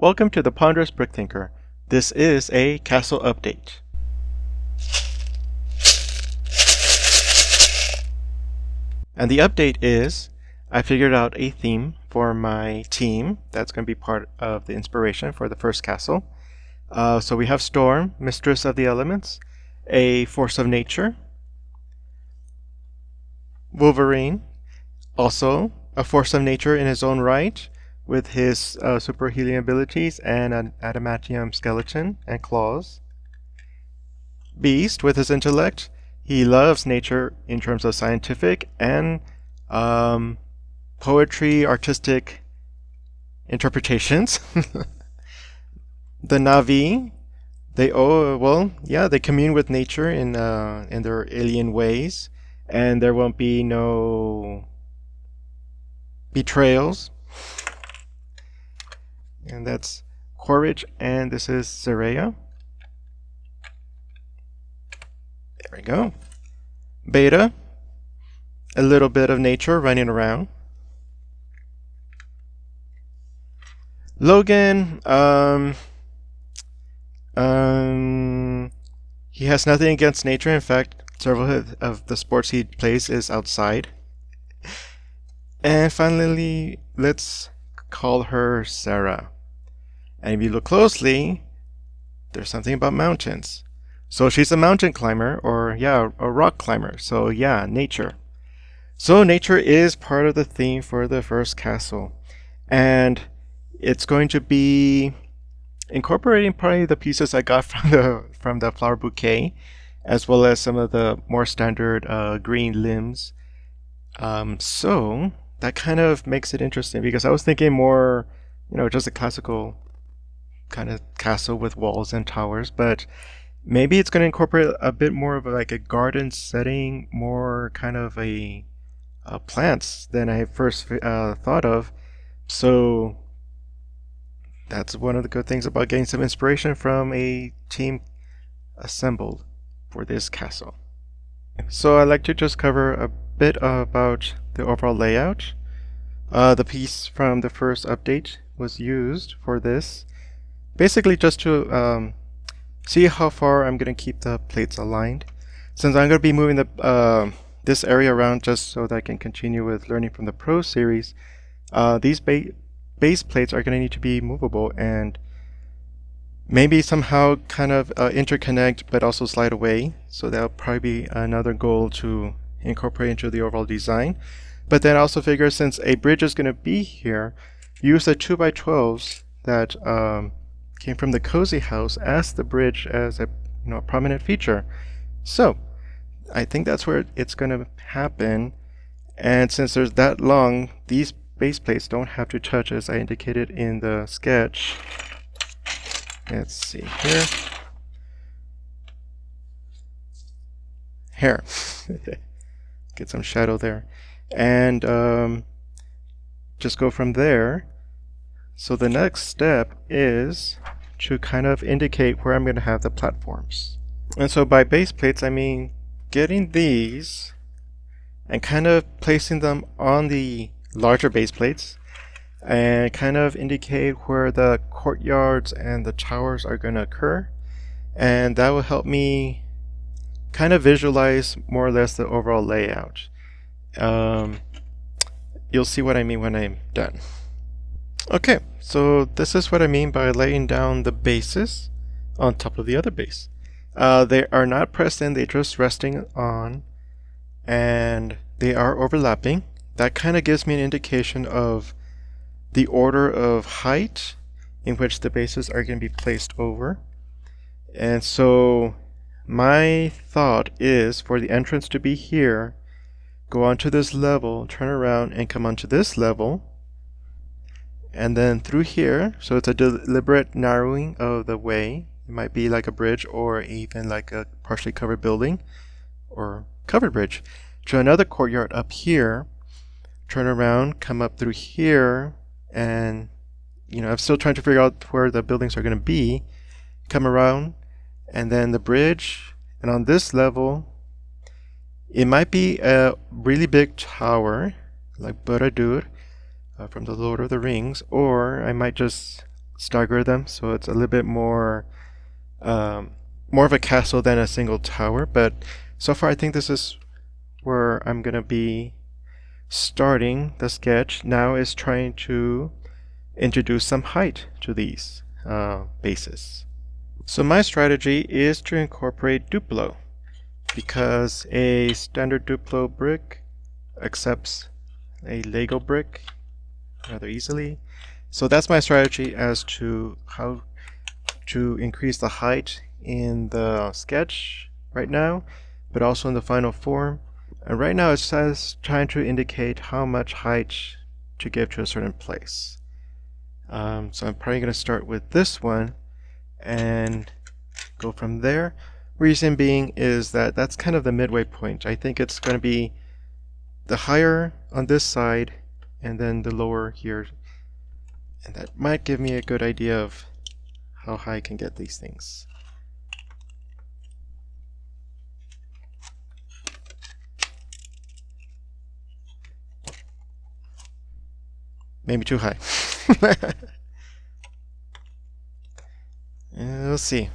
Welcome to the Ponderous Brick Thinker. This is a castle update. And the update is I figured out a theme for my team that's going to be part of the inspiration for the first castle. So we have Storm, Mistress of the Elements, a Force of Nature, Wolverine, also a Force of Nature in his own right, with his super healing abilities and an adamantium skeleton and claws. Beast with his intellect. He loves nature in terms of scientific and poetry, artistic interpretations. The Na'vi, they commune with nature in their alien ways, and there won't be no betrayals. And that's Quaritch, and this is Zerea. There we go. Beta, a little bit of nature running around. Logan, he has nothing against nature. In fact, several of the sports he plays is outside. And finally, let's call her Sarah. And if you look closely, there's something about mountains. So she's a mountain climber, or a rock climber. So nature. So nature is part of the theme for the first castle. And it's going to be incorporating probably the pieces I got from the flower bouquet, as well as some of the more standard green limbs. So that kind of makes it interesting, because I was thinking more, just a classical kind of castle with walls and towers, but maybe it's going to incorporate a bit more of like a garden setting, more kind of a plants than I first thought of. So that's one of the good things about getting some inspiration from a team assembled for this castle. So I'd like to just cover a bit about the overall layout. The piece from the first update was used for this, basically just to see how far I'm going to keep the plates aligned. Since I'm going to be moving the this area around just so that I can continue with learning from the Pro series, these base plates are going to need to be movable and maybe somehow kind of interconnect but also slide away. So that'll probably be another goal to incorporate into the overall design. But then also figure, since a bridge is going to be here, use the 2x12s that came from the Cozy House as the bridge, as a prominent feature. So I think that's where it's going to happen. And since there's that long, these base plates don't have to touch, as I indicated in the sketch. Let's see here. Here. Get some shadow there. And just go from there. So the next step is to kind of indicate where I'm going to have the platforms. And so by base plates, I mean getting these and kind of placing them on the larger base plates and kind of indicate where the courtyards and the towers are going to occur. And that will help me kind of visualize more or less the overall layout. You'll see what I mean when I'm done. Okay, so this is what I mean by laying down the bases on top of the other base. They are not pressed in, they're just resting on, and they are overlapping. That kind of gives me an indication of the order of height in which the bases are going to be placed over. And so my thought is for the entrance to be here, go onto this level, turn around and come onto this level, and then through here. So it's a deliberate narrowing of the way. It might be like a bridge, or even like a partially covered building or covered bridge, to another courtyard up here, turn around, come up through here, and I'm still trying to figure out where the buildings are going to be, come around, and then the bridge. And on this level, it might be a really big tower like Borodur from the Lord of the Rings, or I might just stagger them so it's a little bit more of a castle than a single tower. But so far I think this is where I'm gonna be starting the sketch. Now is trying to introduce some height to these bases. So my strategy is to incorporate Duplo, because a standard Duplo brick accepts a Lego brick rather easily. So that's my strategy as to how to increase the height in the sketch right now, but also in the final form. And right now it says trying to indicate how much height to give to a certain place. So I'm probably going to start with this one and go from there. Reason being is that that's kind of the midway point. I think it's going to be the higher on this side and then the lower here. And that might give me a good idea of how high I can get these things. Maybe too high. We'll see.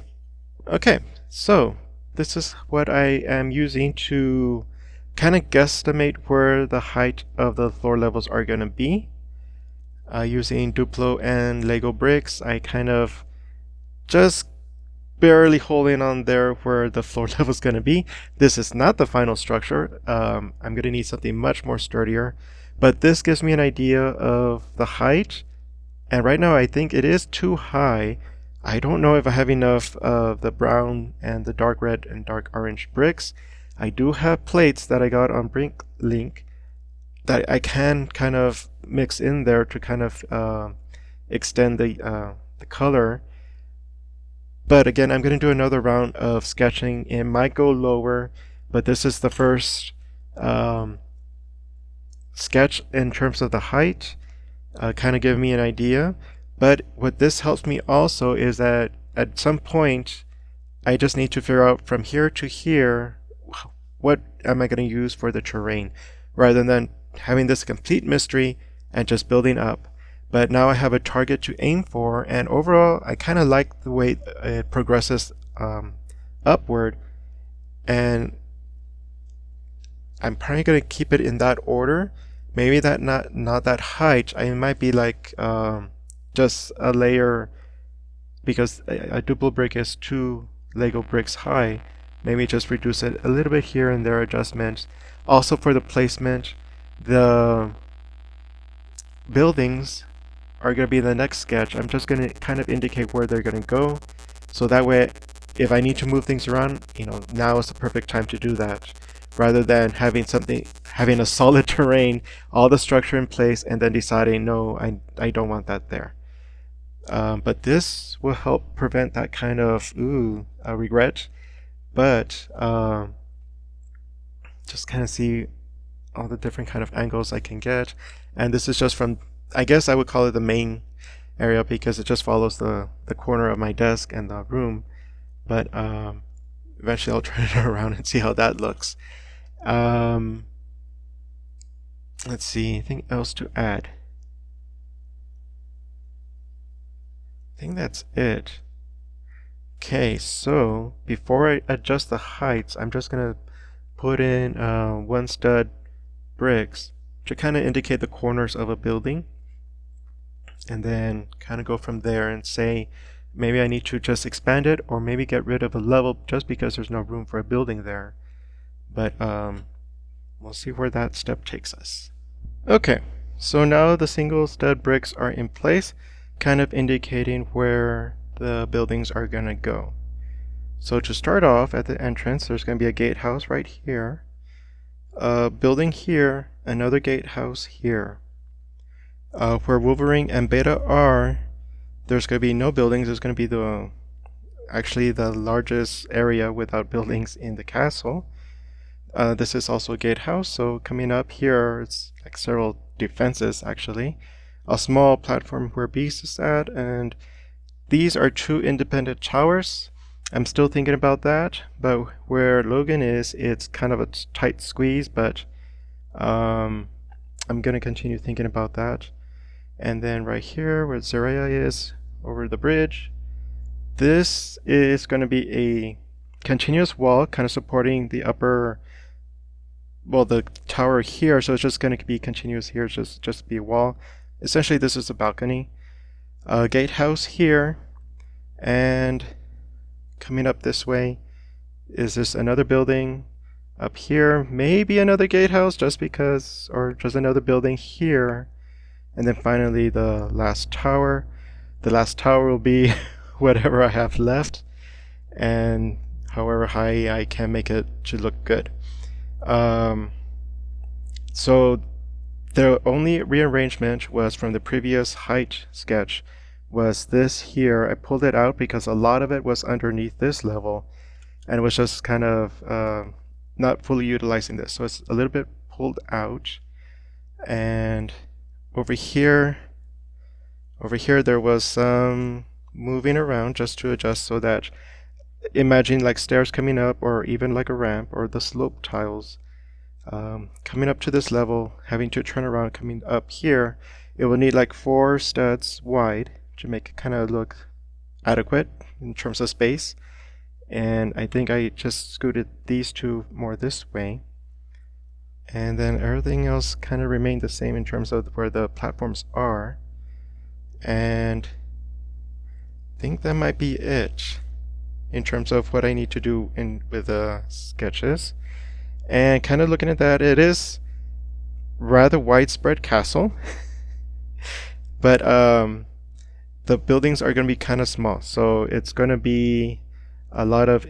Okay, so this is what I am using to kind of guesstimate where the height of the floor levels are going to be. Using Duplo and Lego bricks, I kind of just barely holding on there where the floor level is going to be. This is not the final structure. I'm going to need something much more sturdier, but this gives me an idea of the height. And right now I think it is too high. I don't know if I have enough of the brown and the dark red and dark orange bricks. I do have plates that I got on BrickLink that I can kind of mix in there to kind of extend the color. But again, I'm going to do another round of sketching. It might go lower, but this is the first sketch in terms of the height, kind of give me an idea. But what this helps me also is that at some point, I just need to figure out from here to here, what am I going to use for the terrain, rather than having this complete mystery and just building up. But now I have a target to aim for, and overall I kind of like the way it progresses upward, and I'm probably going to keep it in that order. Maybe that not that height. I might be like just a layer, because a Duplo brick is 2 Lego bricks high. Maybe just reduce it a little bit here and there, adjustments. Also for the placement, the buildings are going to be the next sketch. I'm just going to kind of indicate where they're going to go, so that way if I need to move things around, now is the perfect time to do that, rather than having a solid terrain, all the structure in place, and then deciding, no, I don't want that there. But this will help prevent that kind of regret. But just kind of see all the different kind of angles I can get. And this is just from, I guess I would call it the main area, because it just follows the corner of my desk and the room. But eventually I'll turn it around and see how that looks. Let's see, anything else to add? I think that's it. Okay, so before I adjust the heights, I'm just gonna put in 1 stud bricks to kind of indicate the corners of a building, and then kind of go from there and say maybe I need to just expand it, or maybe get rid of a level just because there's no room for a building there. But we'll see where that step takes us. Okay, so now the single stud bricks are in place, kind of indicating where the buildings are gonna go. So to start off, at the entrance, there's gonna be a gatehouse right here, a building here, another gatehouse here. Where Wolverine and Beta are, there's gonna be no buildings. There's gonna be actually the largest area without buildings in the castle. This is also a gatehouse, so coming up here, it's like several defenses actually. A small platform where Beast is at, and these are 2 independent towers. I'm still thinking about that, but where Logan is, it's kind of a tight squeeze, but I'm going to continue thinking about that. And then right here where Zaraya is, over the bridge. This is going to be a continuous wall kind of supporting the upper, well, the tower here, so it's just going to be continuous here, just be a wall. Essentially this is a balcony. A gatehouse here, and coming up this way is this another building. Up here maybe another gatehouse just because, or just another building here, and then finally the last tower. The last tower will be whatever I have left, and however high I can make it to look good. So the only rearrangement was from the previous height sketch was this here. I pulled it out because a lot of it was underneath this level and was just kind of not fully utilizing this. So it's a little bit pulled out. And over here there was some moving around just to adjust so that, imagine like stairs coming up or even like a ramp or the slope tiles coming up to this level, having to turn around coming up here. It will need like 4 studs wide to make it kind of look adequate in terms of space. And I think I just scooted these two more this way, and then everything else kind of remained the same in terms of where the platforms are. And I think that might be it in terms of what I need to do with the sketches. And kind of looking at that, it is rather widespread castle but the buildings are going to be kind of small, so it's going to be a lot of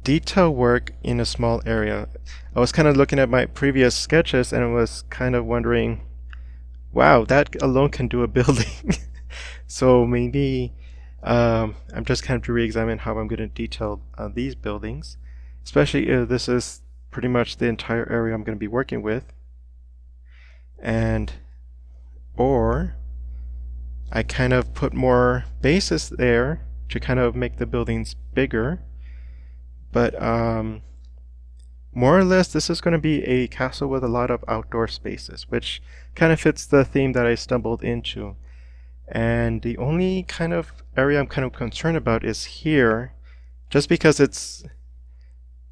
detail work in a small area. I was kind of looking at my previous sketches and I was kind of wondering, wow, that alone can do a building. So maybe I'm just kind of to re-examine how I'm going to detail these buildings, especially if this is pretty much the entire area I'm going to be working with. And or I kind of put more bases there to kind of make the buildings bigger. But more or less this is going to be a castle with a lot of outdoor spaces, which kind of fits the theme that I stumbled into. And the only kind of area I'm kind of concerned about is here, just because it's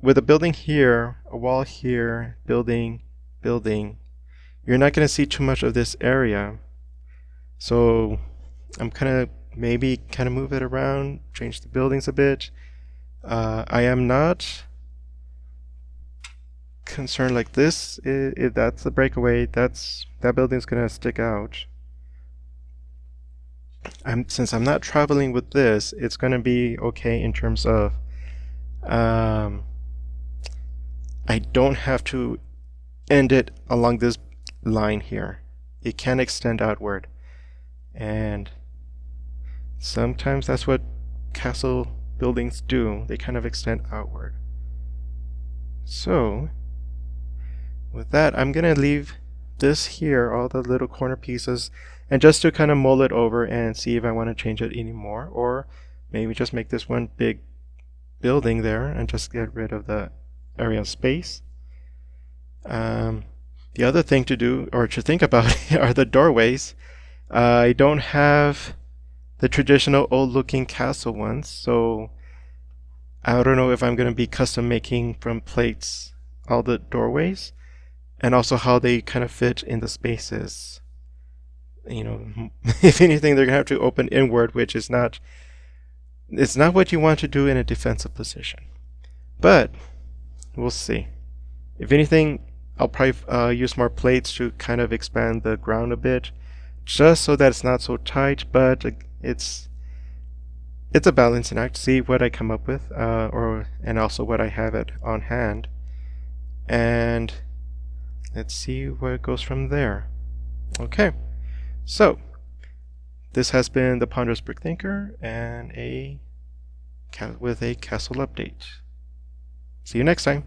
with a building here, a wall here, building, you're not going to see too much of this area. So I'm maybe move it around, change the buildings a bit. I am not concerned like this. If that's the breakaway, that building's gonna stick out. Since I'm not traveling with this, it's gonna be okay in terms of I don't have to end it along this line here. It can extend outward, and sometimes that's what castle buildings do. They kind of extend outward. So with that, I'm gonna leave this here, all the little corner pieces, and just to kind of mull it over and see if I want to change it anymore, or maybe just make this one big building there and just get rid of the area of space. The other thing to do or to think about are the doorways. I don't have the traditional old looking castle ones, so I don't know if I'm going to be custom making from plates all the doorways and also how they kind of fit in the spaces. You know, if anything, they're going to have to open inward, which is not, it's not what you want to do in a defensive position. But we'll see. If anything, I'll probably use more plates to kind of expand the ground a bit, just so that it's not so tight, but it's a balancing act. See what I come up with, and also what I have it on hand, and let's see where it goes from there. Okay, so this has been the Ponderous Brick Thinker and with a castle update. See you next time.